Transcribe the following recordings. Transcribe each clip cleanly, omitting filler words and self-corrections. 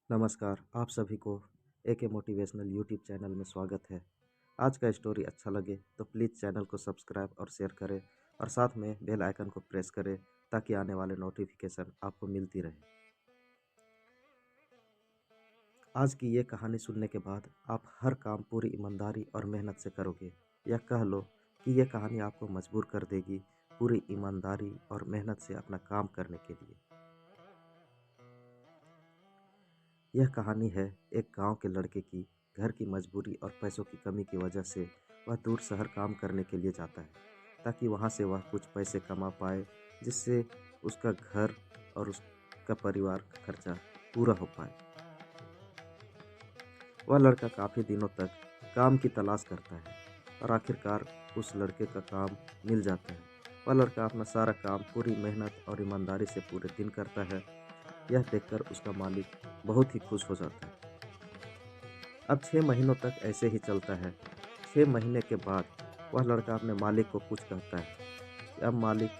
नमस्कार, आप सभी को एके मोटिवेशनल यूट्यूब चैनल में स्वागत है। आज का स्टोरी अच्छा लगे तो प्लीज़ चैनल को सब्सक्राइब और शेयर करें और साथ में बेल आइकन को प्रेस करें ताकि आने वाले नोटिफिकेशन आपको मिलती रहे। आज की ये कहानी सुनने के बाद आप हर काम पूरी ईमानदारी और मेहनत से करोगे, या कह लो कि ये कहानी आपको मजबूर कर देगी पूरी ईमानदारी और मेहनत से अपना काम करने के लिए। यह कहानी है एक गांव के लड़के की। घर की मजबूरी और पैसों की कमी की वजह से वह दूर शहर काम करने के लिए जाता है ताकि वहां से वह कुछ पैसे कमा पाए, जिससे उसका घर और उसका परिवार का खर्चा पूरा हो पाए। वह लड़का काफ़ी दिनों तक काम की तलाश करता है और आखिरकार उस लड़के का काम मिल जाता है। वह लड़का अपना सारा काम पूरी मेहनत और ईमानदारी से पूरे दिन करता है। यह देखकर उसका मालिक बहुत ही खुश हो जाता है। अब 6 महीनों तक ऐसे ही चलता है। 6 महीने के बाद वह लड़का अपने मालिक को कुछ कहता है कि अब मालिक,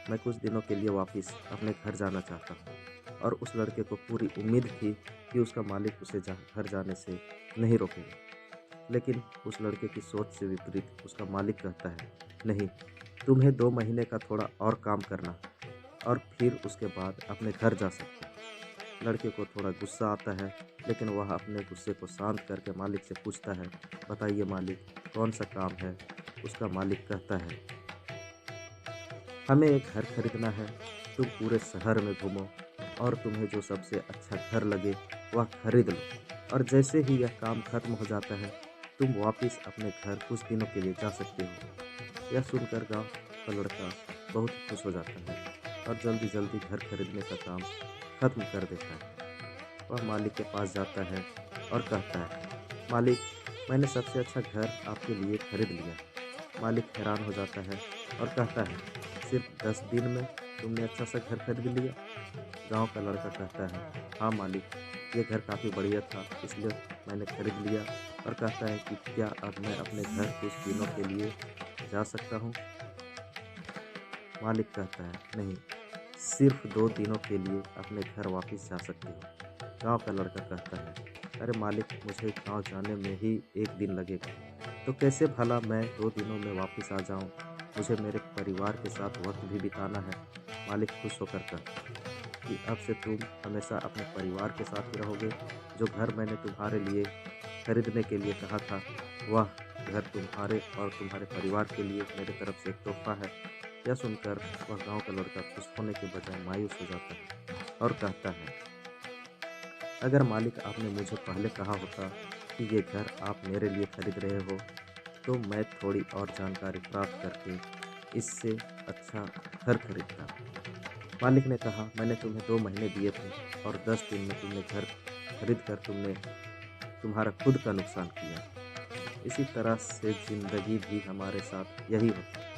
मैं कुछ दिनों के लिए वापस अपने घर जाना चाहता हूँ। और उस लड़के को पूरी उम्मीद थी कि उसका मालिक उसे घर जाने से नहीं रोकेगा। लेकिन उस लड़के की सोच से विपरीत उसका मालिक कहता है, नहीं, तुम्हें 2 महीने का थोड़ा और काम करना और फिर उसके बाद अपने घर जा सकते हो। लड़के को थोड़ा गुस्सा आता है, लेकिन वह अपने गुस्से को शांत करके मालिक से पूछता है, बताइए मालिक, कौन सा काम है? उसका मालिक कहता है, हमें एक घर खरीदना है। तुम पूरे शहर में घूमो और तुम्हें जो सबसे अच्छा घर लगे वह खरीद लो, और जैसे ही यह काम खत्म हो जाता है तुम वापस अपने घर कुछ दिनों के लिए जा सकते हो। यह सुनकर गांव का लड़का बहुत खुश हो जाता है और जल्दी जल्दी घर खरीदने का काम खत्म कर देता है। वह मालिक के पास जाता है और कहता है, मालिक, मैंने सबसे अच्छा घर आपके लिए खरीद लिया। मालिक हैरान हो जाता है और कहता है, सिर्फ 10 दिन में तुमने अच्छा सा घर खरीद लिया? गांव का लड़का कहता है, हाँ मालिक, ये घर काफ़ी बढ़िया था इसलिए मैंने खरीद लिया। और कहता है कि क्या अब मैं अपने घर कुछ दिनों के लिए जा सकता हूँ? मालिक कहता है, नहीं, सिर्फ 2 दिनों के लिए अपने घर वापस जा सकते हो। गांव का लड़का कहता है, अरे मालिक, मुझे गांव जाने में ही 1 दिन लगेगा, तो कैसे भला मैं 2 दिनों में वापस आ जाऊं? मुझे मेरे परिवार के साथ वक्त भी बिताना है। मालिक खुश होकर कहता है कि अब से तुम हमेशा अपने परिवार के साथ ही रहोगे। जो घर मैंने तुम्हारे लिए खरीदने के लिए कहा था, वह घर तुम्हारे और तुम्हारे परिवार के लिए मेरे तरफ से एक तोहफा है। यह सुनकर वह गांव का लड़का खुश होने के बजाय मायूस हो जाता है और कहता है, अगर मालिक आपने मुझे पहले कहा होता कि ये घर आप मेरे लिए खरीद रहे हो, तो मैं थोड़ी और जानकारी प्राप्त करके इससे अच्छा घर खरीदता। मालिक ने कहा, मैंने तुम्हें 2 महीने दिए थे और 10 दिन में तुमने घर खरीद कर तुमने तुम्हारा खुद का नुकसान किया। इसी तरह से जिंदगी भी हमारे साथ यही होता है।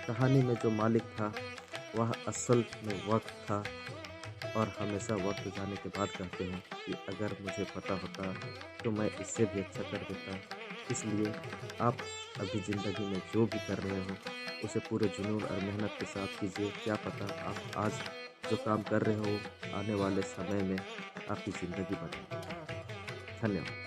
कहानी में जो मालिक था वह असल में वक्त था, और हमेशा वक्त जाने के बाद कहते हैं कि अगर मुझे पता होता तो मैं इससे भी अच्छा कर देता। इसलिए आप अभी ज़िंदगी में जो भी कर रहे हो उसे पूरे जुनून और मेहनत के साथ कीजिए। क्या पता आप आज जो काम कर रहे हो आने वाले समय में आपकी ज़िंदगी बदले। धन्यवाद।